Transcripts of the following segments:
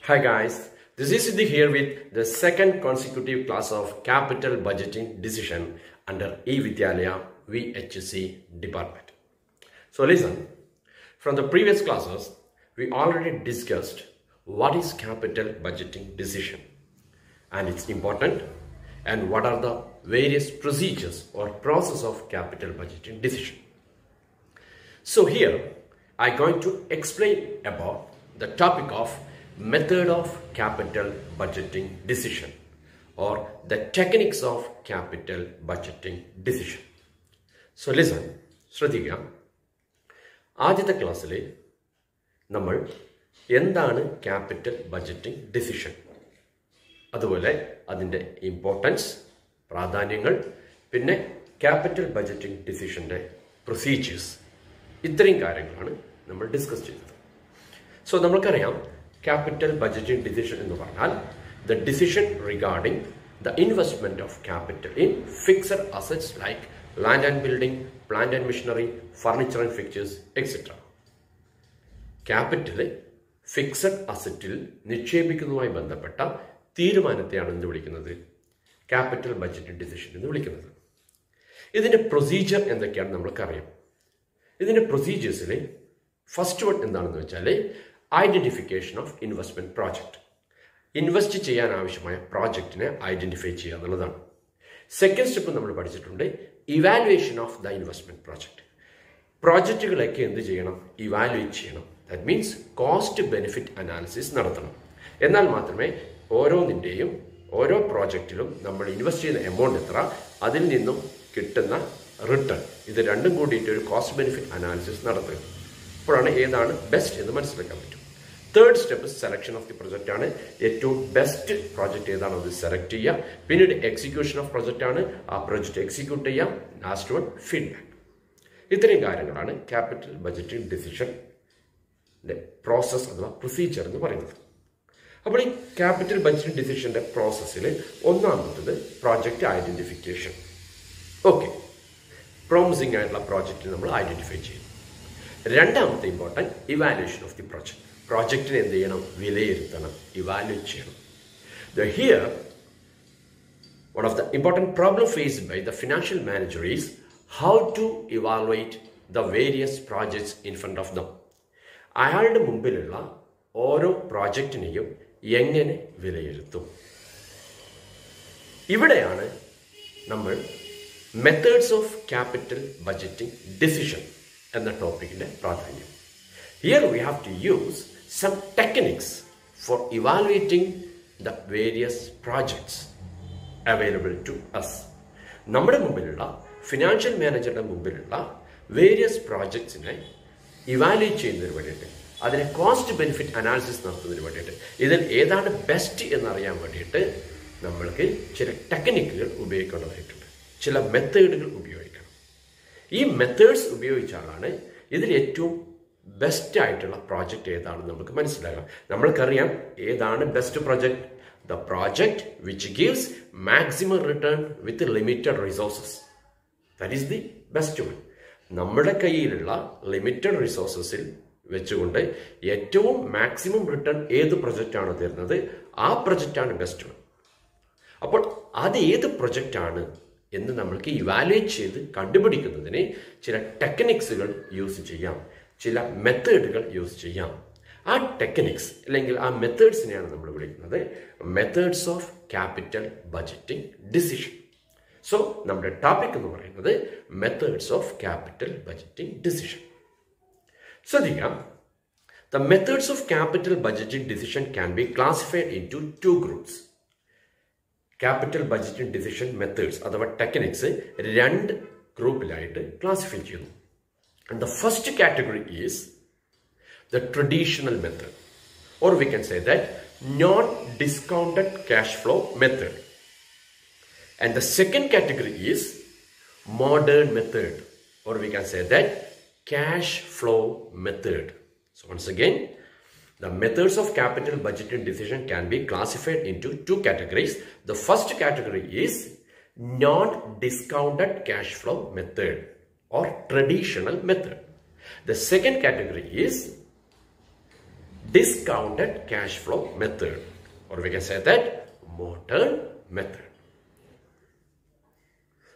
Hi guys, this is Siddhi here with the second consecutive class of Capital Budgeting Decision under E-Vidyalaya VHC department. So listen, from the previous classes, we already discussed what is Capital Budgeting Decision and its important and what are the various procedures or process of Capital Budgeting Decision. So here, I'm going to explain about the topic of method of capital budgeting decision or the techniques of capital budgeting decision. So listen, ശ്രദ്ധിക്കുക. ആദ്യത്തെ ക്ലാസ്സിൽ നമ്മൾ എന്താണ് capital budgeting decision, അതുപോലെ അതിൻ്റെ importance, പ്രാധാന്യങ്ങൾ, പിന്നെ capital budgeting ഡിസിഷൻ്റെ procedures, ഇത്രയും കാര്യങ്ങളാണ് നമ്മൾ ഡിസ്കസ് ചെയ്തത്. സോ നമ്മൾക്കറിയാം capital budgeting decision എന്ന് പറഞ്ഞാൽ the decision regarding the investment of capital in fixed assets like land and building, plant and machinery, furniture and fixtures, etc. Capital fixed അസറ്റിൽ നിക്ഷേപിക്കുന്നതുമായി ബന്ധപ്പെട്ട തീരുമാനത്തെയാണ് എന്ത് വിളിക്കുന്നത്? ക്യാപിറ്റൽ ബഡ്ജറ്റിംഗ് ഡിസിഷൻ എന്ന് വിളിക്കുന്നത്. ഇതിൻ്റെ പ്രൊസീജിയർ എന്തൊക്കെയാണ് നമ്മൾക്കറിയാം. ഇതിൻ്റെ പ്രൊസീജിയേഴ്സിൽ ഫസ്റ്റ് വൺ എന്താണെന്ന് വെച്ചാൽ identification of investment project. Invest ചെയ്യാൻ ആവശ്യമായ പ്രോജക്റ്റിനെ ഐഡന്റിഫൈ ചെയ്യുക എന്നുള്ളതാണ്. സെക്കൻഡ് സ്റ്റെപ്പ് നമ്മൾ പഠിച്ചിട്ടുണ്ട് evaluation of the investment project. പ്രോജക്റ്റുകളൊക്കെ എന്ത് ചെയ്യണം? ഇവാലുവേറ്റ് ചെയ്യണം. That means cost benefit analysis നടത്തണം. എന്നാൽ മാത്രമേ ഓരോന്നിൻ്റെയും ഓരോ പ്രോജക്റ്റിലും നമ്മൾ ഇൻവെസ്റ്റ് ചെയ്യുന്ന എമൗണ്ട് എത്ര, അതിൽ നിന്നും കിട്ടുന്ന റിട്ടേൺ, ഇത് രണ്ടും കൂടിയിട്ട് ഒരു കോസ്റ്റ് ബെനിഫിറ്റ് അനാലിസിസ് നടത്തുക. അപ്പോഴാണ് ഏതാണ് ബെസ്റ്റ് എന്ന് മനസ്സിലാക്കാൻ പറ്റും. Third step selection of the project ആണ്. ഏറ്റവും ബെസ്റ്റ് പ്രോജക്റ്റ് ഏതാണോ അത് സെലക്ട് ചെയ്യുക. പിന്നീട് എക്സിക്യൂഷൻ ഓഫ് പ്രൊജക്റ്റ് ആണ്. ആ പ്രൊജക്റ്റ് എക്സിക്യൂട്ട് ചെയ്യാം. Last one feedback. ഇത്രയും കാര്യങ്ങളാണ് ക്യാപിറ്റൽ ബഡ്ജറ്റിംഗ് ഡിസിഷൻ്റെ പ്രോസസ് അഥവാ പ്രൊസീജിയർ എന്ന് പറയുന്നത്. അപ്പോൾ ഈ ക്യാപിറ്റൽ ബഡ്ജറ്റിംഗ് ഡിസിഷൻ്റെ പ്രോസസ്സിൽ ഒന്നാമത്തത് പ്രോജക്റ്റ് ഐഡന്റിഫിക്കേഷൻ. ഓക്കെ, പ്രോമിസിംഗ് ആയിട്ടുള്ള പ്രോജക്റ്റ് നമ്മൾ ഐഡന്റിഫൈ ചെയ്യും. രണ്ടാമത്തെ important evaluation of the project. പ്രോജക്റ്റിനെ എന്ത് ചെയ്യണം? വിലയിരുത്തണം, ഇവാലുവേറ്റ് ചെയ്യണം. Here, one of the important problem faced by the financial manager is how to evaluate the various projects in front of them. അയാളുടെ മുമ്പിലുള്ള ഓരോ പ്രോജക്റ്റിനെയും എങ്ങനെ വിലയിരുത്തും? ഇവിടെയാണ് നമ്മൾ methods of capital budgeting decision എന്ന ടോപ്പിക്കിന്റെ പ്രാധാന്യം. Here we have to use some techniques for evaluating the various projects available to us. നമ്മുടെ മുമ്പിലുള്ള ഫിനാൻഷ്യൽ മാനേജറുടെ മുമ്പിലുള്ള വേരിയസ് പ്രോജക്ട്സിനെ ഇവാലുവേറ്റ് ചെയ്യുന്നതിന് വേണ്ടിയിട്ട്, അതിനെ കോസ്റ്റ് ബെനിഫിറ്റ് അനാലിസിസ് നടത്തുന്നതിന് വേണ്ടിയിട്ട്, ഇതിൽ ഏതാണ് ബെസ്റ്റ് എന്നറിയാൻ വേണ്ടിയിട്ട് നമ്മൾക്ക് ചില ടെക്നിക്കുകൾ ഉപയോഗിക്കേണ്ടതായിട്ടുണ്ട്, ചില മെത്തേഡുകൾ ഉപയോഗിക്കണം. ഈ മെത്തേഡ്സ് ഉപയോഗിച്ചാലാണ് ഇതിൽ ഏറ്റവും ബെസ്റ്റ് ആയിട്ടുള്ള പ്രോജക്റ്റ് ഏതാണെന്ന് നമുക്ക് മനസ്സിലാകാം. നമ്മൾക്കറിയാം ഏതാണ് best project. The project which gives maximum return with limited resources. That is the best one. നമ്മുടെ കയ്യിലുള്ള ലിമിറ്റഡ് റിസോഴ്സസിൽ വെച്ചുകൊണ്ട് ഏറ്റവും മാക്സിമം റിട്ടേൺ ഏത് പ്രൊജക്റ്റാണോ തരുന്നത് ആ പ്രൊജക്റ്റാണ് ബെസ്റ്റ് വൺ. അപ്പോൾ അത് ഏത് പ്രൊജക്റ്റാണ് എന്ന് നമ്മൾക്ക് ഇവാലുവേറ്റ് ചെയ്ത് കണ്ടുപിടിക്കുന്നതിന് ചില ടെക്നിക്സുകൾ യൂസ് ചെയ്യാം, ചില മെത്തേഡുകൾ യൂസ് ചെയ്യാം. ആ ടെക്നിക്സ് അല്ലെങ്കിൽ ആ മെത്തേഡ്സിനെയാണ് നമ്മൾ വിളിക്കുന്നത് methods of capital budgeting decision. So നമ്മുടെ ടോപ്പിക് എന്ന് പറയുന്നത് methods of capital budgeting decision. ശ്രദ്ധിക്കാം, the methods of capital budgeting decision can be classified into 2 groups. Capital budgeting decision methods അഥവാ ടെക്നിക്സ് 2 ഗ്രൂപ്പിലായിട്ട് ക്ലാസിഫൈ ചെയ്യുന്നു. And the first category is the traditional method, or we can say that non-discounted cash flow method. And the second category is modern method, or we can say that cash flow method. So once again, the methods of capital budgeting decision can be classified into 2 categories. The first category is non-discounted cash flow method or traditional method. The second category is discounted cash flow method, or we can say that modern method.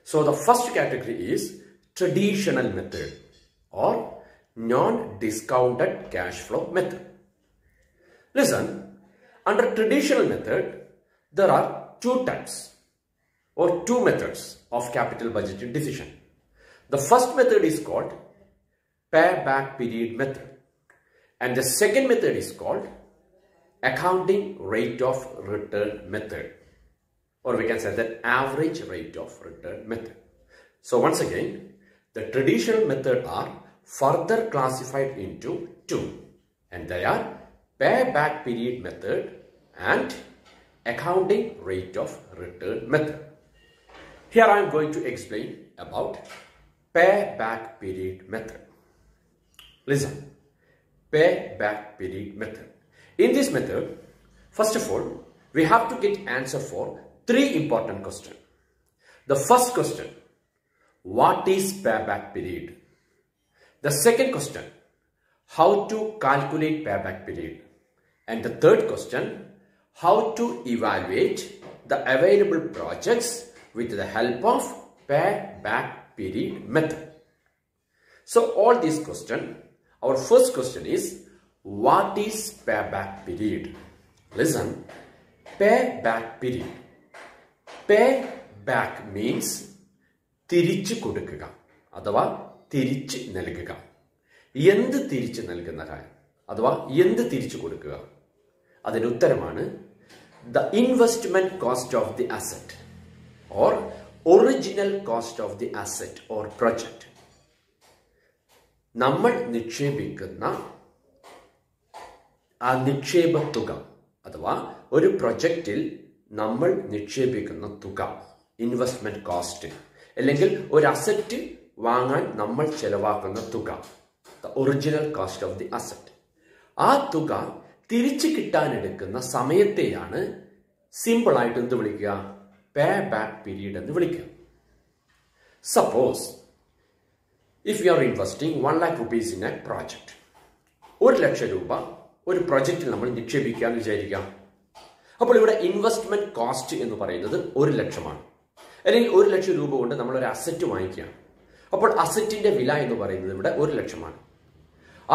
So the first category is traditional method or non-discounted cash flow method. Listen, under traditional method, there are two types or two methods of capital budgeting decision. The first method is called payback period method, and the second method is called accounting rate of return method, or we can say that average rate of return method. So once again, the traditional method are further classified into two, and they are payback period method and accounting rate of return method. Here I am going to explain about payback period method. Listen, payback period method. In this method, first of all, we have to get answer for three important questions. The first question, what is payback period? The second question, how to calculate payback period? And the third question, how to evaluate the available projects with the help of payback period method. So all these questions, our first question is, what is payback period? Listen, payback period. Payback means തിരിച്ചു കൊടുക്കുക അഥവാ തിരിച്ചു നൽകുക. എന്ത് തിരിച്ചു നൽകുന്ന കാര്യം അഥവാ എന്ത് തിരിച്ചു കൊടുക്കുക? അതിന് ഉത്തരമാണ് the investment cost of the asset or original cost of the asset or project. നമ്മൾ നിക്ഷേപിക്കുന്ന ആ നിക്ഷേപ തുക അഥവാ ഒരു പ്രൊജക്റ്റിൽ നമ്മൾ നിക്ഷേപിക്കുന്ന തുക, ഇൻവെസ്റ്റ്മെന്റ് കോസ്റ്റ്, അല്ലെങ്കിൽ ഒരു അസറ്റ് വാങ്ങാൻ നമ്മൾ ചെലവാക്കുന്ന തുക, the original cost of the asset. ആ തുക തിരിച്ചു കിട്ടാനെടുക്കുന്ന സമയത്തെയാണ് സിമ്പിൾ ആയിട്ട് എന്ത് വിളിക്കുക? Payback period എന്ന് വിളിക്കുക. Suppose if you are investing 1 lakh rupees in a project, 1 ലക്ഷം രൂപ ഒരു പ്രൊജക്റ്റിൽ നമ്മൾ നിക്ഷേപിക്കാന്ന് വിചാരിക്കാം. അപ്പോൾ ഇവിടെ ഇൻവെസ്റ്റ്മെന്റ് കോസ്റ്റ് എന്ന് പറയുന്നത് 1 ലക്ഷമാണ്. അല്ലെങ്കിൽ 1 ലക്ഷം രൂപ കൊണ്ട് നമ്മൾ ഒരു അസറ്റ് വാങ്ങിക്കുകയാണ്. അപ്പോൾ അസറ്റിന്റെ വില എന്ന് പറയുന്നത് ഇവിടെ 1 ലക്ഷമാണ്.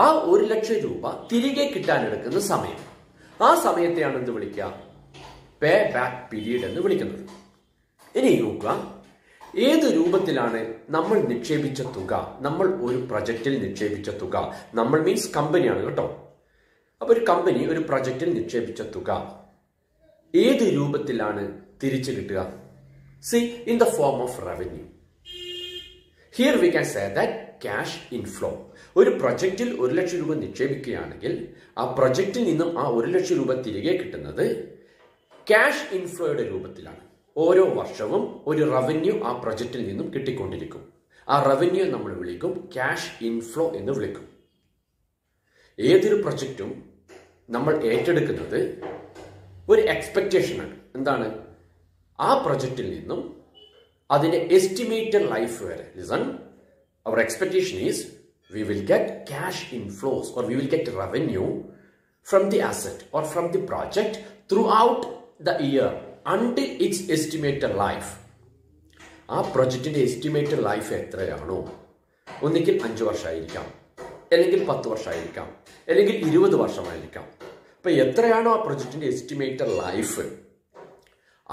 ആ 1 ലക്ഷം രൂപ തിരികെ കിട്ടാനെടുക്കുന്ന സമയം, ആ സമയത്തെയാണ് എന്ത് വിളിക്കുക? Payback period എന്ന് വിളിക്കുന്നത്. ഇനി നോക്കുക, ഏത് രൂപത്തിലാണ് നമ്മൾ നിക്ഷേപിച്ച തുക, നമ്മൾ ഒരു പ്രൊജക്റ്റിൽ നിക്ഷേപിച്ച തുക, നമ്മൾ മീൻസ് കമ്പനിയാണ് കേട്ടോ. അപ്പൊ ഒരു കമ്പനി ഒരു പ്രൊജക്റ്റിൽ നിക്ഷേപിച്ച തുക ഏത് രൂപത്തിലാണ് തിരിച്ചു കിട്ടുക? See, in the form of revenue. Here we can say that cash inflow. ഒരു പ്രൊജക്റ്റിൽ 1 ലക്ഷം രൂപ നിക്ഷേപിക്കുകയാണെങ്കിൽ ആ പ്രൊജക്റ്റിൽ നിന്നും ആ 1 ലക്ഷം രൂപ തിരികെ കിട്ടുന്നത് ക്യാഷ് ഇൻഫ്ലോയുടെ രൂപത്തിലാണ്. ഓരോ വർഷവും ഒരു റവന്യൂ ആ പ്രൊജക്റ്റിൽ നിന്നും കിട്ടിക്കൊണ്ടിരിക്കും. ആ റവന്യൂ നമ്മൾ വിളിക്കും ക്യാഷ് ഇൻഫ്ലോ എന്ന് വിളിക്കും. ഏതൊരു പ്രൊജക്റ്റും നമ്മൾ ഏറ്റെടുക്കുന്നത് ഒരു എക്സ്പെക്ടേഷനാണ്. എന്താണ്? ആ പ്രൊജക്റ്റിൽ നിന്നും അതിന്റെ എസ്റ്റിമേറ്റഡ് ലൈഫ് വരെ. Listen, our expectation is we will get cash inflows or we will get revenue from the asset or from the project throughout the year until its estimated life. ആ പ്രൊജക്റ്റിന്റെ എസ്റ്റിമേറ്റഡ് ലൈഫ് എത്രയാണോ, ഒന്നിക്കൽ 5 വർഷമായിരിക്കാം, അല്ലെങ്കിൽ 10 വർഷമായിരിക്കാം, അല്ലെങ്കിൽ 20 വർഷമായിരിക്കാം. അപ്പൊ എത്രയാണോ ആ പ്രൊജക്റ്റിന്റെ എസ്റ്റിമേറ്റഡ് ലൈഫ്,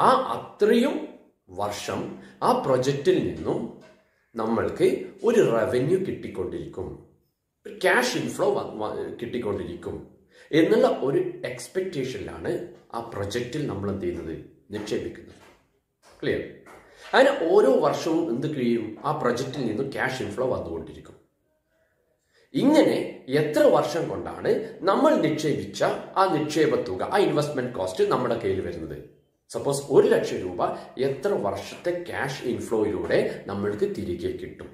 ആ അത്രയും വർഷം ആ പ്രൊജക്റ്റിൽ നിന്നും നമ്മൾക്ക് ഒരു റവന്യൂ കിട്ടിക്കൊണ്ടിരിക്കും, ക്യാഷ് ഇൻഫ്ലോ കിട്ടിക്കൊണ്ടിരിക്കും എന്നുള്ള ഒരു എക്സ്പെക്ടേഷനിലാണ് ആ പ്രൊജക്റ്റിൽ നമ്മൾ എന്ത് ചെയ്യുന്നത്? നിക്ഷേപിക്കുന്നത്. ക്ലിയർ? അതിന് ഓരോ വർഷവും എന്ത് കഴിയും? ആ പ്രൊജക്റ്റിൽ നിന്നും ക്യാഷ് ഇൻഫ്ലോ വന്നുകൊണ്ടിരിക്കും. ഇങ്ങനെ എത്ര വർഷം കൊണ്ടാണ് നമ്മൾ നിക്ഷേപിച്ച ആ നിക്ഷേപ തുക, ആ ഇൻവെസ്റ്റ്മെന്റ് കോസ്റ്റ് നമ്മുടെ കയ്യിൽ വരുന്നത്? സപ്പോസ് 1 ലക്ഷം രൂപ എത്ര വർഷത്തെ ക്യാഷ് ഇൻഫ്ലോയിലൂടെ നമ്മൾക്ക് തിരികെ കിട്ടും?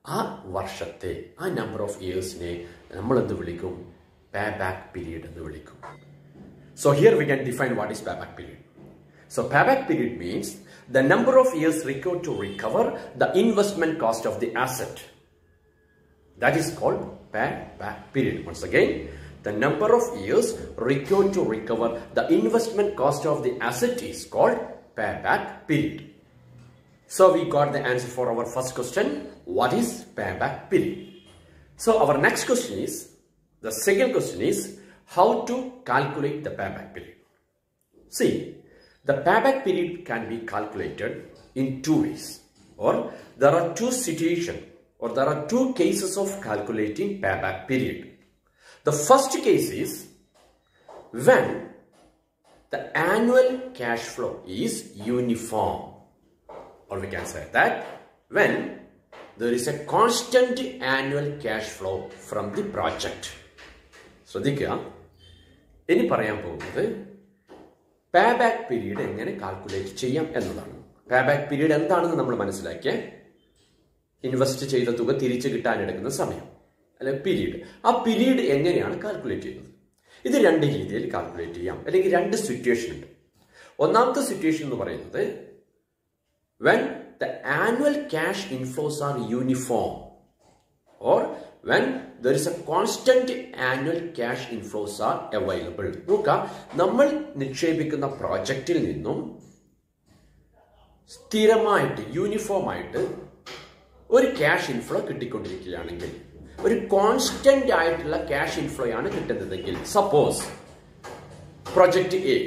ആ വർഷത്തെ, ആ നമ്പർ ഓഫ് ഇയേഴ്സിനെ നമ്മൾ എന്ത് വിളിക്കും? Payback period എന്ന് വിളിക്കും. So here we can define what is payback period. So payback period means the number of years required to recover the investment cost of the asset. That is called payback period. Once again, the number of years required to recover the investment cost of the asset is called payback period. So we got the answer for our first question. What is payback period? So our next question is, the second question is, how to calculate the payback period? See, the payback period can be calculated in two ways, or there are two situations, or there are two cases of calculating payback period. The first case is when the annual cash flow is uniform, or we can say that when there is a constant annual cash flow from the project. ശ്രദ്ധിക്കുക, ഇനി പറയാൻ പോകുന്നത് payback period എങ്ങനെ calculate ചെയ്യാം എന്നതാണ്. payback period എന്താണെന്ന് നമ്മൾ മനസ്സിലാക്കിയ ഇൻവെസ്റ്റ് ചെയ്ത തുക തിരിച്ചു കിട്ടാനെടുക്കുന്ന സമയം, അല്ലെ പീരീഡ്. ആ പീരീഡ് എങ്ങനെയാണ് കാൽക്കുലേറ്റ് ചെയ്യുന്നത്? ഇത് രണ്ട് രീതിയിൽ കാൽക്കുലേറ്റ് ചെയ്യാം, അല്ലെങ്കിൽ രണ്ട് സിറ്റുവേഷൻ ഉണ്ട്. ഒന്നാമത്തെ സിറ്റുവേഷൻ എന്ന് പറയുന്നത് when the annual cash inflows are uniform, or when there is a constant annual cash inflows are available. നോക്കുക, നമ്മൾ നിക്ഷേപിക്കുന്ന പ്രോജക്റ്റിൽ നിന്നും സ്ഥിരമായിട്ട് യൂണിഫോം ആയിട്ട് ഒരു ക്യാഷ് ഇൻഫ്ലോ കിട്ടിക്കൊണ്ടിരിക്കുകയാണെങ്കിൽ, ഒരു കോൺസ്റ്റന്റ് ആയിട്ടുള്ള ക്യാഷ് ഇൻഫ്ലോ ആണ് കിട്ടുന്നതെങ്കിൽ, suppose project A,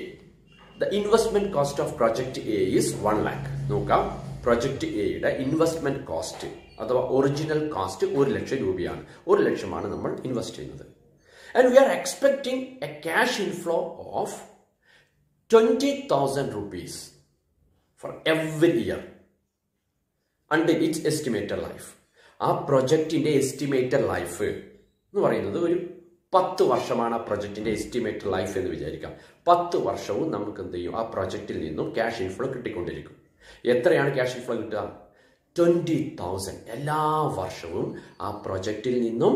the investment cost of project A is 1 lakh. നോക്കാം, പ്രോജക്റ്റ് എയുടെ ഇൻവെസ്റ്റ്മെന്റ് കോസ്റ്റ് അഥവാ ഒറിജിനൽ കോസ്റ്റ് 1 ലക്ഷം രൂപയാണ്. 1 ലക്ഷമാണ് നമ്മൾ ഇൻവെസ്റ്റ് ചെയ്യുന്നത്. And we are expecting a cash inflow of 20,000 rupees for every year until its estimated life. ആ പ്രൊജക്റ്റിന്റെ എസ്റ്റിമേറ്റഡ് ലൈഫ് എന്ന് പറയുന്നത് ഒരു 10 വർഷമാണ്. ആ പ്രൊജക്റ്റിന്റെ എസ്റ്റിമേറ്റഡ് ലൈഫ് എന്ന് വിചാരിക്കാം. 10 വർഷവും നമുക്ക് എന്ത് ചെയ്യും, ആ പ്രൊജക്റ്റിൽ നിന്നും ക്യാഷ് ഇൻഫ്ലോ കിട്ടിക്കൊണ്ടിരിക്കും. എത്രയാണ് ക്യാഷ് ഇൻഫ്ലോ കിട്ടുക? 20,000. എല്ലാ വർഷവും ആ പ്രൊജക്റ്റിൽ നിന്നും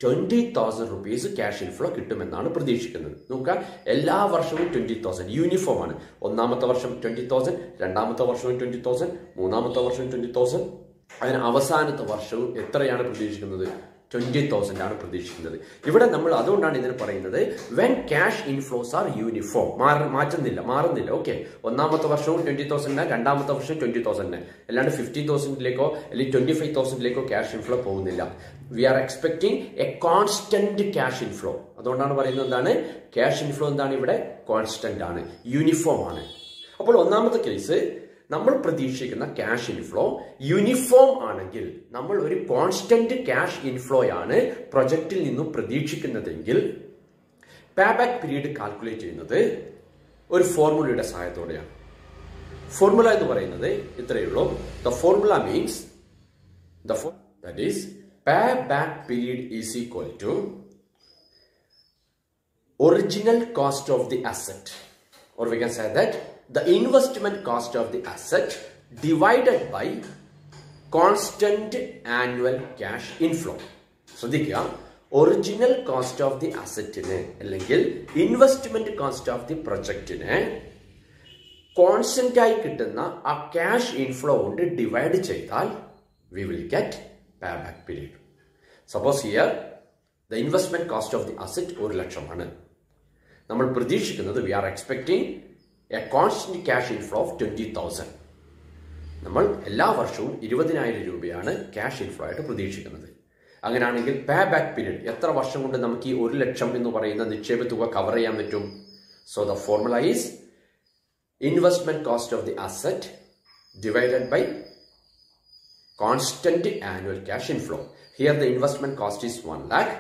20,000 rupees ക്യാഷ് ഇൻഫ്ലോ കിട്ടുമെന്നാണ് പ്രതീക്ഷിക്കുന്നത്. നോക്കുക, എല്ലാ വർഷവും 20,000 യൂണിഫോം ആണ്. ഒന്നാമത്തെ വർഷം 20,000, രണ്ടാമത്തെ വർഷവും 20,000, മൂന്നാമത്തെ വർഷവും 20,000, അതിന് അവസാനത്തെ വർഷവും എത്രയാണ് പ്രതീക്ഷിക്കുന്നത്? 20,000 ആണ് പ്രതീക്ഷിക്കുന്നത്. ഇവിടെ നമ്മൾ അതുകൊണ്ടാണ് ഇതിന് പറയുന്നത് when cash inflows are uniform. മാറുന്നില്ല. ഓക്കെ, ഒന്നാമത്തെ വർഷവും 20,000, രണ്ടാമത്തെ വർഷവും 20,000, അല്ലാണ്ട് 15,000ലേക്കോ അല്ലെങ്കിൽ 25,000ലേക്കോ ക്യാഷ് ഇൻഫ്ലോ പോകുന്നില്ല. We are expecting a constant cash inflow. അതുകൊണ്ടാണ് പറയുന്നത് എന്താണ്, ക്യാഷ് ഇൻഫ്ലോ എന്താണ് ഇവിടെ? കോൺസ്റ്റന്റ് ആണ്, യൂണിഫോം ആണ്. അപ്പോൾ ഒന്നാമത്തെ കേസ്, നമ്മൾ പ്രതീക്ഷിക്കുന്ന ക്യാഷ് ഇൻഫ്ലോ യൂണിഫോം ആണെങ്കിൽ, നമ്മൾ ഒരു കോൺസ്റ്റന്റ് ക്യാഷ് ഇൻഫ്ലോ ആണ് പ്രൊജക്റ്റിൽ നിന്നും പ്രതീക്ഷിക്കുന്നതെങ്കിൽ, പേബാക്ക് പീരീഡ് കാൽക്കുലേറ്റ് ചെയ്യുന്നത് ഒരു ഫോർമുലയുടെ സഹായത്തോടെയാണ്. ഫോർമുല എന്ന് പറയുന്നത് ഇത്രയേ ഉള്ളൂ. The formula means that is payback period is equal to original cost of the asset, or we can say that the investment cost of the asset divided by constant annual cash inflow. ശ്രദ്ധിക്കുക, original cost of the അസറ്റിനെ അല്ലെങ്കിൽ investment cost of the പ്രൊജക്റ്റിനെ constant ആയി കിട്ടുന്ന ആ cash inflow കൊണ്ട് divide ചെയ്താൽ we will get payback period. Suppose here the investment cost of the asset 1 ലക്ഷമാണ്. നമ്മൾ പ്രതീക്ഷിക്കുന്നത് we are expecting a constant cash inflow of 20,000. നമ്മൾ എല്ലാ വർഷവും 20,000 രൂപയാണ് ക്യാഷ് ഇൻഫ്ലോ ആയിട്ട് പ്രതീക്ഷിക്കുന്നത്. അങ്ങനെയാണെങ്കിൽ payback period എത്ര വർഷം കൊണ്ട് നമുക്ക് ഈ 1 ലക്ഷം എന്ന് പറയുന്ന നിക്ഷേപ തുക കവർ ചെയ്യാൻ പറ്റും? So the formula is investment cost of the asset divided by constant annual cash inflow. Here the investment cost is 1 lakh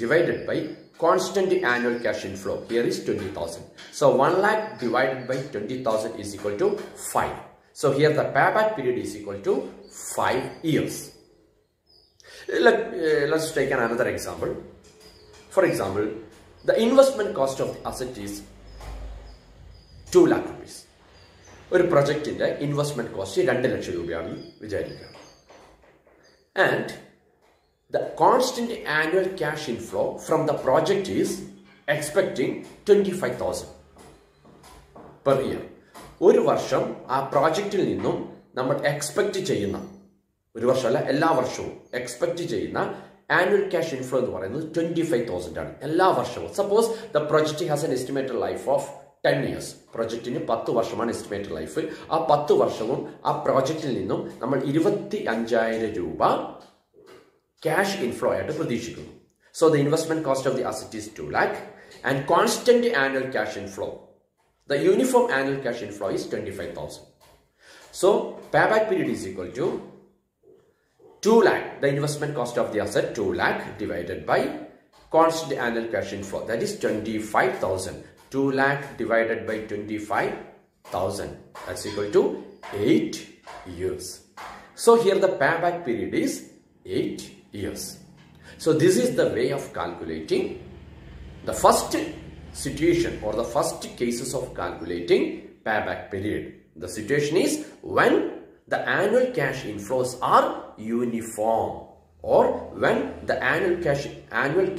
divided by constant annual cash inflow. Here is 20,000. So 1 lakh divided by 20,000 is equal to 5. So here the payback period is equal to 5 years. Let's take another example. For example, the investment cost of the asset is 2 lakh rupees. ഒരു പ്രൊജക്റ്റിന്റെ investment cost 2 ലക്ഷം രൂപയാണെന്ന് വിചാരിക്കുക. And the constant annual cash inflow from the project is expecting 25,000 per year. ഒരു വർഷം ആ പ്രോജക്റ്റിൽ നിന്നും നമ്മൾ expect ചെയ്യുന്ന, ഒരു വർഷമല്ല എല്ലാ വർഷവും എക്സ്പെക്ട് ചെയ്യുന്ന annual cash inflow എന്ന് പറയുന്നത് 25,000 ആണ് എല്ലാ വർഷവും. Suppose the project has N estimated life of 10 years. പ്രൊജക്റ്റിന് 10 വർഷമാണ് എസ്റ്റിമേറ്റഡ് ലൈഫ്. ആ 10 വർഷവും ആ പ്രോജക്റ്റിൽ നിന്നും നമ്മൾ 25,000 രൂപ ക്യാഷ് ഇൻഫ്ലോ ആയിട്ട് പ്രതീക്ഷിക്കുന്നു. So the investment cost of the asset is 2 lakh and constant annual cash inflow. The uniform annual cash inflow is 25,000. So payback period is equal to 2 lakh. The investment cost of the asset 2 lakh divided by constant annual cash inflow, that is 25,000. 2 lakh divided by 25,000, that's equal to 8 years. So here the payback period is 8 years. So this is the way of calculating the first situation or the first cases of calculating payback period. The situation is when the annual cash inflows are uniform or when the annual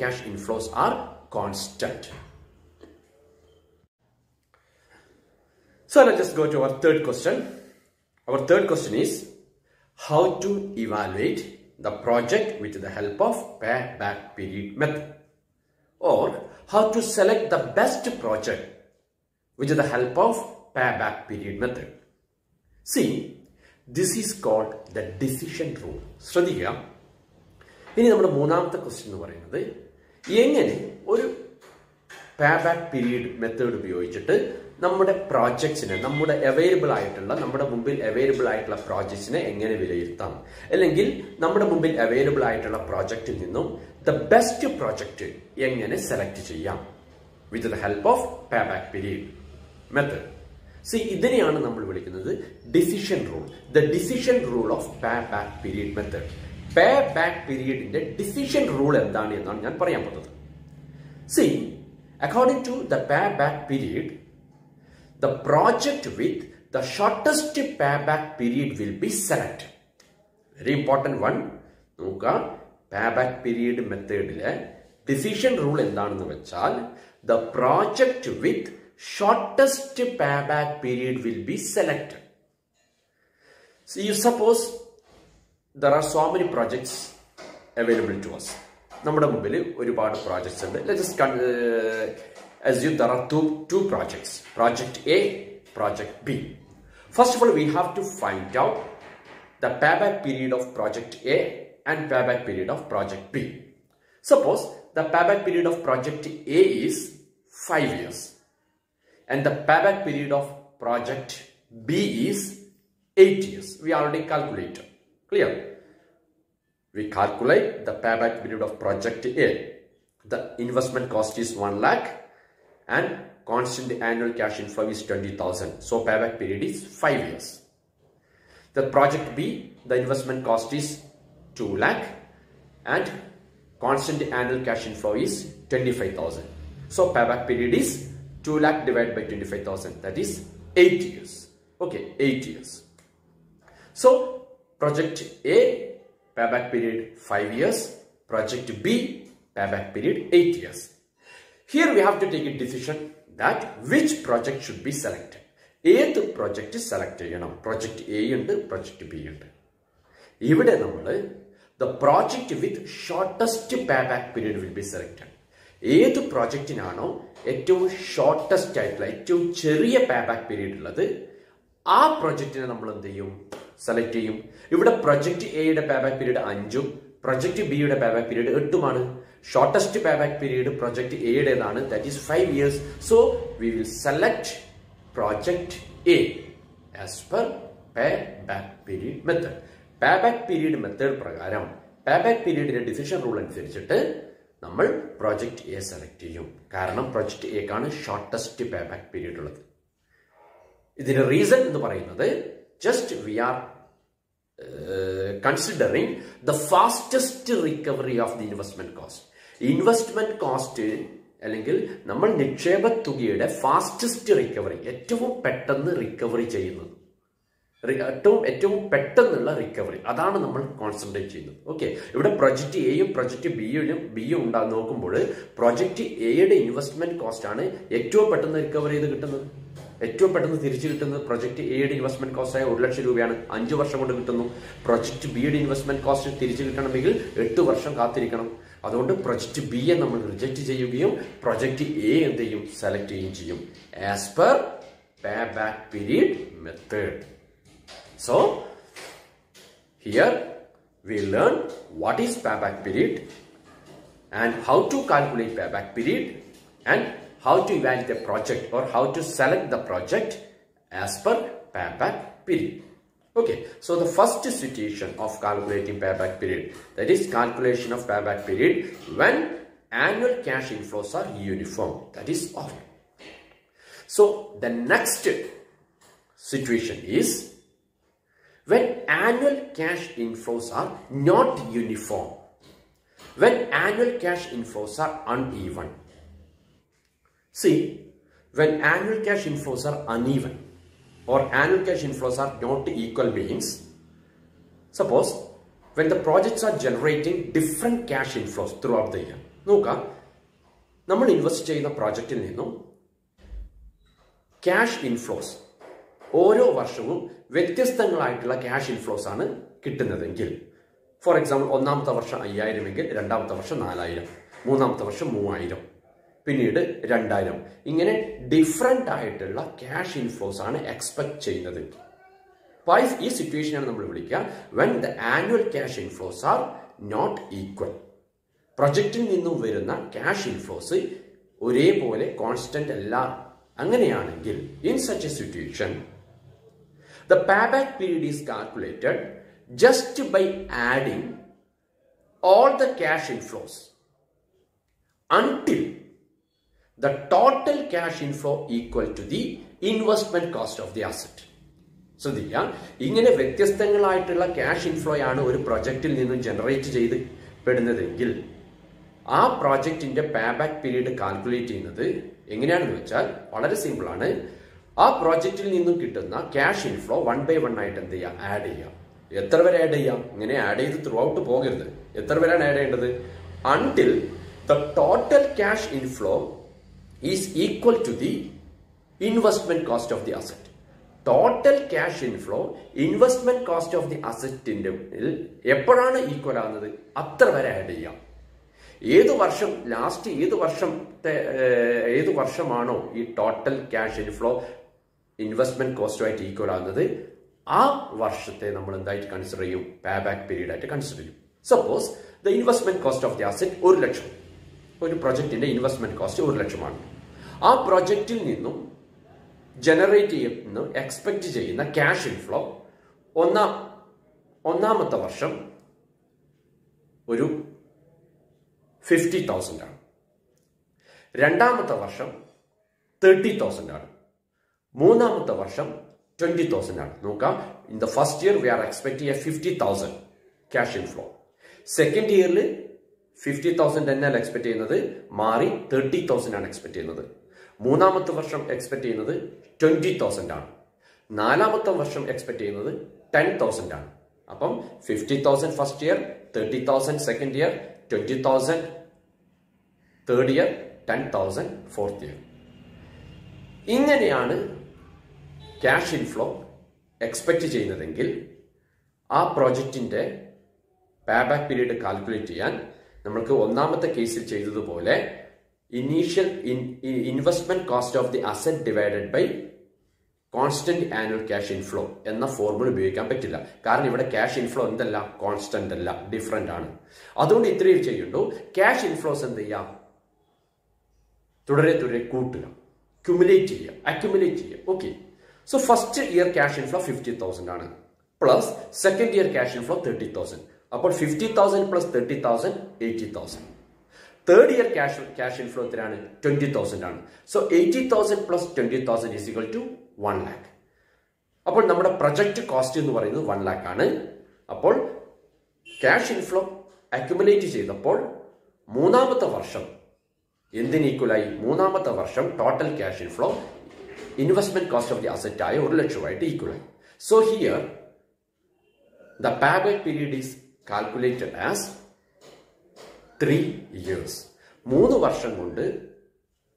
cash inflows are constant. So let's just go to our third question. Our third question is how to evaluate the project with the help of payback period method, or how to select the best project with the help of payback period method. See, this is called the decision rule. ശ്രദ്ധിക്കുക. ഇനി നമ്മുടെ മൂന്നാമത്തെ question എന്ന് പറയുന്നത് എങ്ങനെ ഒരു payback period method ഉപയോഗിച്ചിട്ട് നമ്മുടെ പ്രോജക്ട്സിനെ നമ്മുടെ മുമ്പിൽ അവൈലബിൾ ആയിട്ടുള്ള പ്രോജക്ട്സിനെ എങ്ങനെ വിലയിരുത്താം, അല്ലെങ്കിൽ നമ്മുടെ മുമ്പിൽ അവൈലബിൾ ആയിട്ടുള്ള പ്രോജക്റ്റിൽ നിന്നും ദ ബെസ്റ്റ് പ്രോജക്റ്റ് എങ്ങനെ സെലക്ട് ചെയ്യാം with the help of payback period method. See, ഇതിനെയാണ് നമ്മൾ വിളിക്കുന്നത് decision rule. The decision rule of payback period method. Payback പീരീഡിന്റെ ഡിസിഷൻ റൂൾ എന്താണ് എന്നാണ് ഞാൻ പറയാൻ പോകുന്നത്. See, according to the payback period, the project with the shortest payback period will be selected. Very important one. നോക്കുക, payback period മെത്തേഡിലെ decision rule എന്താണെന്ന് വെച്ചാൽ the project with shortest payback period will be selected. So you suppose there are so many projects available to us. നമ്മുടെ മുമ്പിൽ ഒരുപാട് projects ഉണ്ട്. Let's assume there are two projects, project A, project B. First of all, we have to find out the payback period of project A and payback period of project B. Suppose the payback period of project A is 5 years and the payback period of project B is 8 years. We already calculated. Clear? We calculate the payback period of project A. The investment cost is 1 lakh and constant annual cash inflow is 20,000. So payback period is 5 years. The project B, the investment cost is 2 lakh and constant annual cash inflow is 25,000. So payback period is 2 lakh divided by 25,000. That is 8 years. Okay, 8 years. So project A, payback period 5 years. Project B, payback period 8 years. Here we have to take a decision that which project should be selected. ഏത് project select ചെയ്യണം? Project A ഉണ്ട്, project B ഉണ്ട്. ഇവിടെ നമ്മൾ the project with shortest payback period will be selected. ഏത് പ്രോജക്റ്റിനാണോ ഏറ്റവും shortest ആയിട്ടുള്ള ഏറ്റവും ചെറിയ പേബാക്ക് പീരീഡ് ഉള്ളത് ആ പ്രോജക്റ്റിനെ നമ്മൾ എന്ത് ചെയ്യും? സെലക്ട് ചെയ്യും. ഇവിടെ പ്രൊജക്ട് എയുടെ പേബാക്ക് പീരീഡ് 5ഉം പ്രൊജക്ട് ബിയുടെ പേബാക്ക് പീരീഡ് 8ഉമാണ്. ഷോർട്ടസ്റ്റ് പേബാക്ക് പീരീഡ് പ്രൊജക്ട് എയുടേതാണ്, that is 5 years. So we will select project A as per payback period method. Payback period method പ്രകാരം പേബാക്ക് പീരീഡിന്റെ ഡിസിഷൻ റൂൾ അനുസരിച്ചിട്ട് നമ്മൾ പ്രൊജക്ട് എ സെലക്ട് ചെയ്യും. കാരണം പ്രൊജക്ട് എക്കാണ് ഷോർട്ടസ്റ്റ് പേബാക്ക് പീരീഡ് ഉള്ളത്. ഇതിന്റെ റീസൺ എന്ന് പറയുന്നത് just we are considering the fastest recovery of the investment cost. Investment cost അല്ലെങ്കിൽ നമ്മൾ നിക്ഷേപ തുകയുടെ ഫാസ്റ്റസ്റ്റ് റിക്കവറി, ഏറ്റവും പെട്ടെന്ന് റിക്കവറി ചെയ്യുന്നത്, ഏറ്റവും പെട്ടെന്നുള്ള റിക്കവറി, അതാണ് നമ്മൾ കോൺസെൻട്രേറ്റ് ചെയ്യുന്നത്. ഓക്കെ, ഇവിടെ പ്രൊജക്ട് എയും പ്രൊജക്ട് ബിയും ഉണ്ടാകുന്ന നോക്കുമ്പോൾ പ്രൊജക്ട് എയുടെ ഇൻവെസ്റ്റ്മെന്റ് കോസ്റ്റ് ആണ് ഏറ്റവും പെട്ടെന്ന് റിക്കവർ ചെയ്ത് കിട്ടുന്നത്. ഏറ്റവും പെട്ടെന്ന് തിരിച്ചു കിട്ടുന്നത് പ്രൊജക്ട് എയുടെ ഇൻവെസ്റ്റ്മെന്റ് കോസ്റ്റ് ആയ 1 ലക്ഷം രൂപയാണ്. 5 വർഷം കൊണ്ട് കിട്ടുന്നു. പ്രൊജക്ട് ബിയുടെ ഇൻവെസ്റ്റ്മെന്റ് കോസ്റ്റ് തിരിച്ചു കിട്ടണമെങ്കിൽ 8 വർഷം കാത്തിരിക്കണം. അതുകൊണ്ട് പ്രൊജക്ട് ബിയെ നമ്മൾ റിജക്ട് ചെയ്യുകയും പ്രൊജക്ട് എ എന്ത് ചെയ്യും, സെലക്ട് ചെയ്യുകയും ചെയ്യും as per payback period method. So here we learn what is payback period and how to calculate payback period and how to evaluate the project or how to select the project as per payback period. Okay, so the first situation of calculating payback period, that is calculation of payback period when annual cash inflows are uniform, that is all. So the next situation is when annual cash inflows are not uniform, when annual cash inflows are uneven. See, when annual cash inflows are uneven or annual cash inflows are not equal means, suppose when the projects are generating different cash inflows throughout the year. നോക്ക, നമ്മൾ invest ചെയ്യുന്ന പ്രോജക്റ്റിൽ നിന്നും cash inflows ഓരോ വർഷവും വ്യത്യസ്തങ്ങളായിട്ടുള്ള cash inflows ആണ് കിട്ടുന്നതെങ്കിൽ, for example ഒന്നാമത്തെ വർഷം 5000 എങ്കിൽ രണ്ടാമത്തെ വർഷം 4000, മൂന്നാമത്തെ വർഷം 3000, പിന്നീട് 2000, ഇങ്ങനെ ഡിഫറെന്റ് ആയിട്ടുള്ള ക്യാഷ് ഇൻഫ്ലോസ് ആണ് എക്സ്പെക്ട് ചെയ്യുന്നത്. ഈ സിറ്റുവേഷനാണ് നമ്മൾ വിളിക്കുക when the annual cash inflows are not equal. പ്രൊജക്റ്റിൽ നിന്നും വരുന്ന ക്യാഷ് ഇൻഫ്ലോസ് ഒരേപോലെ കോൺസ്റ്റന്റ് അല്ല. അങ്ങനെയാണെങ്കിൽ in such a situation the payback period is calculated just by adding all the cash inflows until the total cash inflow equal to the investment cost of the asset. ശ്രദ്ധിക്കുക, ഇങ്ങനെ വ്യത്യസ്തങ്ങളായിട്ടുള്ള cash inflow ആണ് ഒരു പ്രൊജക്റ്റിൽ നിന്നും generate ചെയ്ത് പെടുന്നതെങ്കിൽ ആ പ്രോജക്റ്റിന്റെ payback period calculate ചെയ്യുന്നത് എങ്ങനെയാണെന്ന് വെച്ചാൽ വളരെ സിമ്പിൾ ആണ്. ആ പ്രോജക്റ്റിൽ നിന്നും കിട്ടുന്ന ക്യാഷ് ഇൻഫ്ലോ 1 by 1 ആയിട്ട് എന്ത് ചെയ്യാം, ആഡ് ചെയ്യാം. എത്ര വരെ ആഡ് ചെയ്യാം? ഇങ്ങനെ ആഡ് ചെയ്ത് ത്രൂ ഔട്ട് പോകരുത്. എത്ര വരെയാണ് ആഡ് ചെയ്യേണ്ടത്? until the total cash inflow is equal to the investment cost of the asset. Total cash inflow investment cost of the asset എപ്പോഴാണ് ഈക്വൽ ആകുന്നത് അത്ര വരെ ആഡ് ചെയ്യാം. ഏത് വർഷം ലാസ്റ്റ് ഏത് വർഷമാണോ ഈ ടോട്ടൽ ക്യാഷ് ഇൻഫ്ലോ ഇൻവെസ്റ്റ്മെന്റ് കോസ്റ്റുമായിട്ട് ഈക്വൽ ആകുന്നത് ആ വർഷത്തെ നമ്മൾ എന്തായിട്ട് കൺസിഡർ ചെയ്യും? പേബാക്ക് പീരീഡ് ആയിട്ട് കൺസിഡർ ചെയ്യും. Suppose the investment cost of the asset 1 ലക്ഷം. ഒരു പ്രൊജക്ടിന്റെ ഇൻവെസ്റ്റ്മെന്റ് കോസ്റ്റ് 1 ലക്ഷമാണ്. ആ പ്രൊജക്റ്റിൽ നിന്നും ജനറേറ്റ് ചെയ്യുന്ന എക്സ്പെക്ട് ചെയ്യുന്ന ക്യാഷ് ഇൻഫ്ലോ ഒന്നാമത്തെ വർഷം ഒരു 50,000 ആണ്. രണ്ടാമത്തെ വർഷം 30,000 ആണ്. മൂന്നാമത്തെ വർഷം 20,000 ആണ്. നോക്കാം, in the first year we are expecting a 50,000 cash inflow. Second ഇയറിൽ 50,000 തന്നെയാണ് എക്സ്പെക്ട് ചെയ്യുന്നത്, മാറി 30,000 ആണ് എക്സ്പെക്ട് ചെയ്യുന്നത്. മൂന്നാമത്തെ വർഷം എക്സ്പെക്ട് ചെയ്യുന്നത് 20,000 ആണ്. നാലാമത്തെ വർഷം എക്സ്പെക്ട് ചെയ്യുന്നത് 10,000 ആണ്. അപ്പം 50,000 first year, 30,000 second year, 20,000 third year, 10,000 fourth year. ഇങ്ങനെയാണ് ക്യാഷ് ഇൻഫ്ലോ എക്സ്പെക്ട് ചെയ്യുന്നതെങ്കിൽ ആ പ്രോജക്റ്റിന്റെ പേബാക്ക് പീരീഡ് കാൽക്കുലേറ്റ് ചെയ്യാൻ നമ്മൾക്ക് ഒന്നാമത്തെ കേസിൽ ചെയ്തതുപോലെ initial investment cost of the asset divided by constant annual cash inflow എന്ന ഫോർമുല ഉപയോഗിക്കാൻ പറ്റില്ല. കാരണം ഇവിടെ ക്യാഷ് ഇൻഫ്ലോ എന്തല്ല, കോൺസ്റ്റന്റ് അല്ല, ഡിഫറെന്റ് ആണ്. അതുകൊണ്ട് ഇത്രയും ചെയ്യുള്ളൂ. ക്യാഷ് ഇൻഫ്ലോസ് എന്ത് ചെയ്യാം, തുടരെ കൂട്ടുക, അക്യുമുലേറ്റ് ചെയ്യുക. Okay, so first year cash inflow 50,000 ആണ്, plus second year cash inflow 30,000. അപ്പോൾ 50,000 plus 30,000 80,000. Third year cash inflow എത്രയാണ്? 20,000 ആണ്. So 80,000 plus 20,000 is equal to 1 lakh. അപ്പോൾ നമ്മുടെ പ്രൊജക്ട് കോസ്റ്റ് എന്ന് പറയുന്നത് 1 lakh ആണ്. അപ്പോൾ ക്യാഷ് ഇൻഫ്ലോ അക്യുമുലേറ്റ് ചെയ്തപ്പോൾ മൂന്നാമത്തെ വർഷം എന്തിന് ഈക്വലായി? മൂന്നാമത്തെ വർഷം total cash inflow investment cost of the asset ആയ 1 ലക്ഷമായിട്ട് ഈക്വലായി. So here the payback period is calculated as 3 years. 3 വർഷം കൊണ്ട്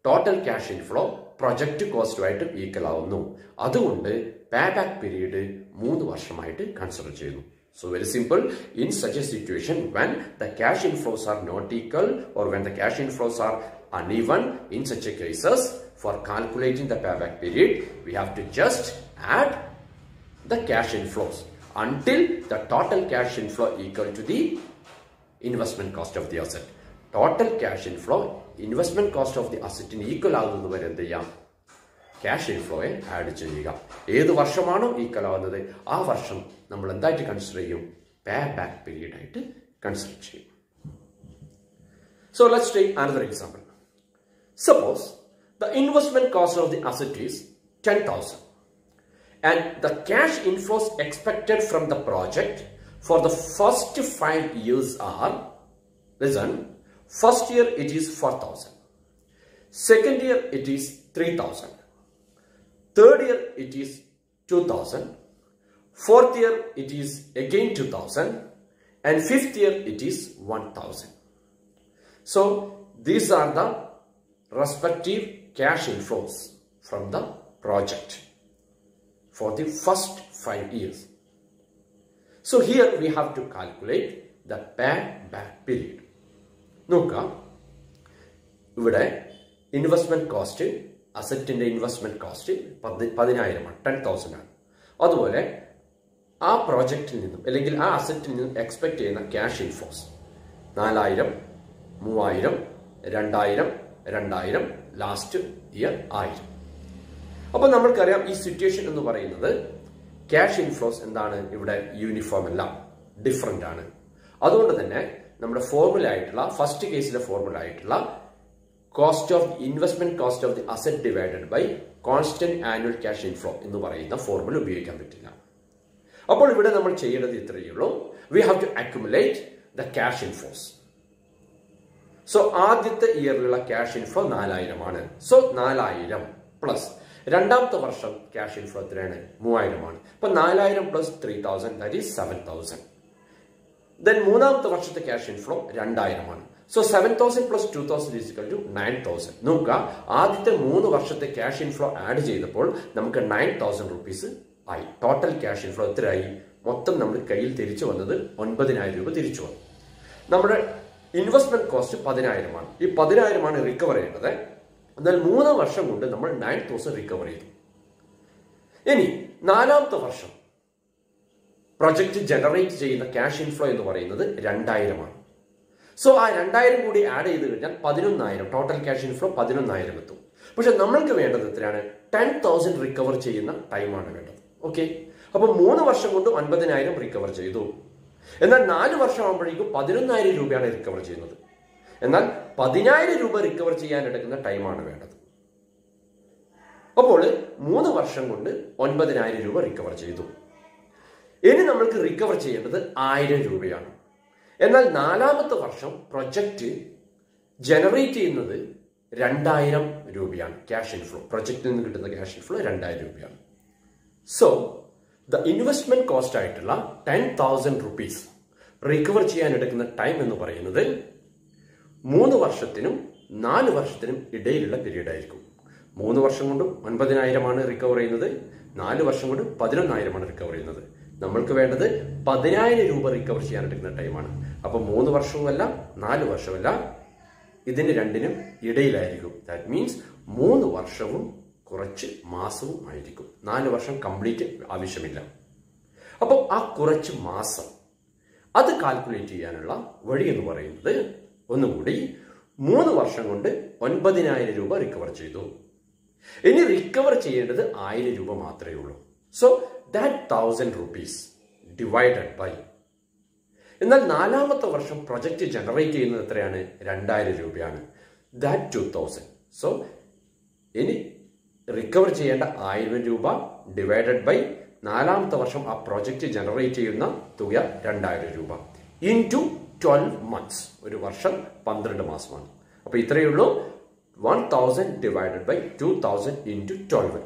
ടോട്ടൽ ക്യാഷ് ഇൻഫ്ലോ പ്രൊജക്റ്റ് കോസ്റ്റുമായിട്ട് ഈക്വൽ ആവുന്നു. അതുകൊണ്ട് പേബാക്ക് പീരീഡ് 3 വർഷമായിട്ട് കൺസിഡർ ചെയ്യുന്നു. So very simple, in such a situation when the cash inflows are not equal or when the cash inflows are uneven, in such a cases for calculating the payback period we have to just add the cash inflows until the total cash inflow equal to the investment cost of the asset. Total cash inflow investment cost of the asset in equal ആകുന്നത് വരെ എന്ത് ചെയ്യാം, cash ഇൻഫ്ലോയെ add ചെയ്യുക. ഏത് വർഷമാണോ equal ആവുന്നത് ആ വർഷം നമ്മൾ എന്തായിട്ട് കൺസിഡർ ചെയ്യും, പേ ബാക്ക് പീരീഡ് ആയിട്ട് കൺസിഡർ ചെയ്യും. So let's take another example. Suppose the investment cost of the asset is 10,000 and the cash inflows expected from the project for the first 5 years are, listen, first year it is 4,000, second year it is 3,000, third year it is 2,000, fourth year it is again 2,000, and fifth year it is 1,000. So these are the respective cash inflows from the project for the first 5 years. So here we have to calculate the payback period. നോക്കാം, ഇവിടെ investment cost, അസറ്റിന്റെ investment cost 10,000 ആണ്, 10,000 ആണ്. അതുപോലെ ആ പ്രോജക്റ്റിൽ നിന്നും അല്ലെങ്കിൽ ആ അസറ്റിൽ നിന്നും എക്സ്പെക്ട് ചെയ്യുന്ന ക്യാഷ് ഇൻഫ്ലോസ് 4,000, 3,000, 2,000, 2,000, ലാസ്റ്റ് ഇയർ 1,000. അപ്പൊ നമ്മൾക്കറിയാം ഈ സിറ്റുവേഷൻ എന്ന് പറയുന്നത് ക്യാഷ് ഇൻഫ്ലോസ് എന്താണ്, ഇവിടെ യൂണിഫോം അല്ല, ഡിഫറെന്റ് ആണ്. അതുകൊണ്ട് തന്നെ നമ്മുടെ ഫോർമുല ആയിട്ടുള്ള ഫസ്റ്റ് കേസിലെ ഫോർമുല ആയിട്ടുള്ള cost of investment cost of the asset divided by constant annual cash inflow എന്ന് പറയുന്ന ഫോർമുല ഉപയോഗിക്കാൻ പറ്റില്ല. അപ്പോൾ ഇവിടെ നമ്മൾ ചെയ്യേണ്ടത് ഇത്രയേ ഉള്ളൂ, we have to accumulate the cash inflows. So ആദ്യത്തെ ഇയറിലുള്ള ക്യാഷ് ഇൻഫ്ലോ 4,000 ആണ്. സോ 4,000 പ്ലസ് രണ്ടാമത്തെ വർഷം ക്യാഷ് ഇൻഫ്ലോ എത്രയാണ്, 3,000 ആണ്. അപ്പൊ 4,000 പ്ലസ് 3,000 ദാറ്റ് ഈസ് 7,000. ദെൻ മൂന്നാമത്തെ വർഷത്തെ ക്യാഷ് ഇൻഫ്ലോ 2,000 ആണ്. So 7,000 plus 2,000 is equal to 9,000. നോക്കുക, ആദ്യത്തെ 3 വർഷത്തെ ക്യാഷ് ഇൻഫ്ലോ ആഡ് ചെയ്തപ്പോൾ നമുക്ക് 9,000 റുപ്പീസ് ആയി. ടോട്ടൽ ക്യാഷ് ഇൻഫ്ലോ എത്രയായി, മൊത്തം നമ്മുടെ കയ്യിൽ തിരിച്ചു വന്നത് 9,000 രൂപ തിരിച്ചു വന്നു. നമ്മുടെ ഇൻവെസ്റ്റ്മെന്റ് കോസ്റ്റ് 10,000 ആണ്. ഈ 10,000 ആണ് റിക്കവർ ചെയ്യേണ്ടത്. എന്നാൽ 3 വർഷം കൊണ്ട് നമ്മൾ 9,000 റിക്കവർ ചെയ്തു. ഇനി 4ാമത്തെ വർഷം പ്രൊജക്ട് ജനറേറ്റ് ചെയ്യുന്ന ക്യാഷ് ഇൻഫ്ലോ എന്ന് പറയുന്നത് 2,000 ആണ്. സോ ആ 2,000 കൂടി ആഡ് ചെയ്ത് കഴിഞ്ഞാൽ 11,000, ടോട്ടൽ ക്യാഷ് ഇൻഫ്ലോ 11,000 എത്തും. പക്ഷെ നമ്മൾക്ക് വേണ്ടത് എത്രയാണ്, 10,000 റിക്കവർ ചെയ്യുന്ന ടൈമാണ് വേണ്ടത്. ഓക്കെ, അപ്പൊ 3 വർഷം കൊണ്ട് 9,000 റിക്കവർ ചെയ്തു. എന്നാൽ 4 വർഷം ആകുമ്പോഴേക്കും 11,000 രൂപയാണ് റിക്കവർ ചെയ്യുന്നത്. എന്നാൽ 10,000 രൂപ റിക്കവർ ചെയ്യാൻ എടുക്കുന്ന ടൈമാണ് വേണ്ടത്. അപ്പോൾ 3 വർഷം കൊണ്ട് 9,000 രൂപ റിക്കവർ ചെയ്തു. ഇനി നമ്മൾക്ക് റിക്കവർ ചെയ്യേണ്ടത് 1,000 രൂപയാണ്. എന്നാൽ 4ാമത്തെ വർഷം പ്രൊജക്റ്റ് ജനറേറ്റ് ചെയ്യുന്നത് 2,000 രൂപയാണ് ക്യാഷ് ഇൻഫ്ലോ. പ്രൊജക്റ്റിൽ നിന്ന് കിട്ടുന്ന ക്യാഷ് ഇൻഫ്ലോ 2,000 രൂപയാണ്. സോ ദ ഇൻവെസ്റ്റ്മെന്റ് കോസ്റ്റ് ആയിട്ടുള്ള 10,000 റുപ്പീസ് റിക്കവർ ചെയ്യാൻ എടുക്കുന്ന ടൈം എന്ന് പറയുന്നത് 3 വർഷത്തിനും 4 വർഷത്തിനും ഇടയിലുള്ള പീരീഡ് ആയിരിക്കും. 3 വർഷം കൊണ്ട് 9,000 ആണ് റിക്കവർ ചെയ്യുന്നത്, 4 വർഷം കൊണ്ട് 11,000 ആണ് റിക്കവർ ചെയ്യുന്നത്. നമ്മൾക്ക് വേണ്ടത് 10,000 രൂപ റിക്കവർ ചെയ്യാൻ എടുക്കുന്ന ടൈമാണ്. അപ്പൊ 3 വർഷവുമല്ല 4 വർഷമല്ല, ഇതിന് രണ്ടിനും ഇടയിലായിരിക്കും. ദാറ്റ് മീൻസ് 3 വർഷവും കുറച്ച് മാസവും ആയിരിക്കും. 4 വർഷം കംപ്ലീറ്റ് ആവശ്യമില്ല. അപ്പോൾ ആ കുറച്ച് മാസം അത് കാൽക്കുലേറ്റ് ചെയ്യാനുള്ള വഴി എന്ന് പറയുന്നത് ഒന്നുകൂടി 3 വർഷം കൊണ്ട് 9,000 രൂപ റിക്കവർ ചെയ്തു. ഇനി റിക്കവർ ചെയ്യേണ്ടത് 1,000 രൂപ മാത്രമേ ഉള്ളൂ. So that 1,000 rupees divided by, എന്നാൽ 4ാമത്തെ വർഷം പ്രൊജക്ട് ജനറേറ്റ് ചെയ്യുന്നത് എത്രയാണ്, 2,000 രൂപയാണ്. ദാറ്റ് 2,000. സോ ഇനി റിക്കവർ ചെയ്യേണ്ട 1,000 രൂപ ഡിവൈഡഡ് ബൈ 4ാമത്തെ വർഷം ആ പ്രൊജക്ട് ജനറേറ്റ് ചെയ്യുന്ന തുക 2,000 രൂപ ഇൻടു 12 മന്ത്സ്. ഒരു വർഷം 12 മാസമാണ്. അപ്പൊ ഇത്രയേ ഉള്ളൂ, 1,000 ഡിവൈഡഡ് ബൈ 2,000 ഇൻടു 12.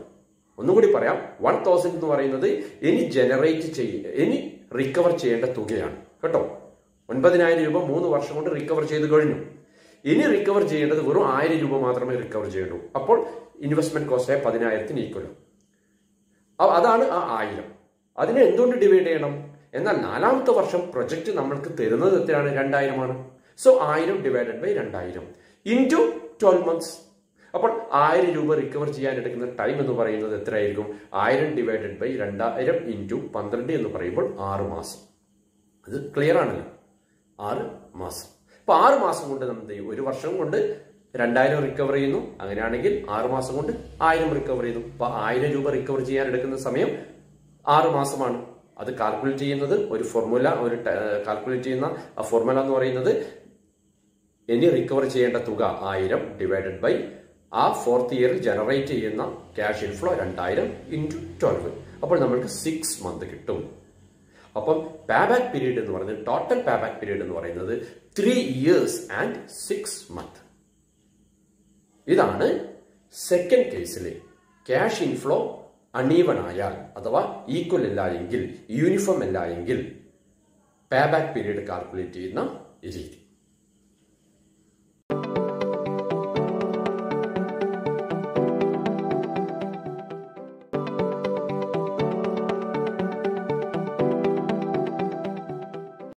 ഒന്നുകൂടി പറയാം, 1,000 എന്ന് പറയുന്നത് ഇനി റിക്കവർ ചെയ്യേണ്ട തുകയാണ് കേട്ടോ. 9,000 രൂപ 3 വർഷം കൊണ്ട് റിക്കവർ ചെയ്ത് കഴിഞ്ഞു. ഇനി റിക്കവർ ചെയ്യേണ്ടത് വെറും 1,000 രൂപ മാത്രമേ റിക്കവർ ചെയ്യുള്ളൂ. അപ്പോൾ ഇൻവെസ്റ്റ്മെന്റ് കോസ്റ്റ് 10,000 ഈക്വലും. അതാണ് ആ 1000. അതിനെ എന്തുകൊണ്ട് ഡിവൈഡ് ചെയ്യണം? എന്നാൽ 4ാമത്തെ വർഷം പ്രൊജക്ട് നമ്മൾക്ക് തരുന്നത് എത്രയാണ്? 2000 ആണ്. സോ 1000 ഡിവൈഡഡ് ബൈ 2000 ഇൻറ്റു 12 മന്ത്സ്. അപ്പോൾ 1000 രൂപ റിക്കവർ ചെയ്യാൻ എടുക്കുന്ന ടൈം എന്ന് പറയുന്നത് എത്രയായിരിക്കും? 1000 ഡിവൈഡഡ് ബൈ 2000 ഇൻറ്റു 12 എന്ന് പറയുമ്പോൾ 6 മാസം. അത് ക്ലിയർ ആണല്ലോ? 6 മാസം. അപ്പൊ 6 മാസം കൊണ്ട് നമ്മൾ ചെയ്യും? ഒരു വർഷം കൊണ്ട് 2000 റിക്കവർ ചെയ്യുന്നു. അങ്ങനെയാണെങ്കിൽ 6 മാസം കൊണ്ട് 1000 റിക്കവർ ചെയ്യുന്നു. അപ്പൊ 1000 രൂപ റിക്കവർ ചെയ്യാൻ എടുക്കുന്ന സമയം 6 മാസമാണ്. അത് കാൽക്കുലേറ്റ് ചെയ്യുന്നത് ഒരു കാൽക്കുലേറ്റ് ചെയ്യുന്ന ആ ഫോർമുല എന്ന് പറയുന്നത് ഇനി റിക്കവർ ചെയ്യേണ്ട തുക 1000 ഡിവൈഡഡ് ബൈ ആ 4th ഇയറിൽ ജനറേറ്റ് ചെയ്യുന്ന ക്യാഷ് ഇൻഫ്ലോ 2000 ഇൻറ്റു 12. അപ്പോൾ നമ്മൾക്ക് 6 മന്ത് കിട്ടും. അപ്പം പേബാക്ക് പീരീഡ് എന്ന് പറയുന്നത്, ടോട്ടൽ പേബാക്ക് പീരീഡ് എന്ന് പറയുന്നത് 3 years and 6 months. ഇതാണ് സെക്കൻഡ് കേസിലെ ക്യാഷ് ഇൻഫ്ലോ അണീവൺ ആയാൽ അഥവാ ഈക്വൽ അല്ല എങ്കിൽ, യൂണിഫോം അല്ല എങ്കിൽ പേബാക്ക് പീരീഡ് കാൽക്കുലേറ്റ് ചെയ്യുന്ന രീതി.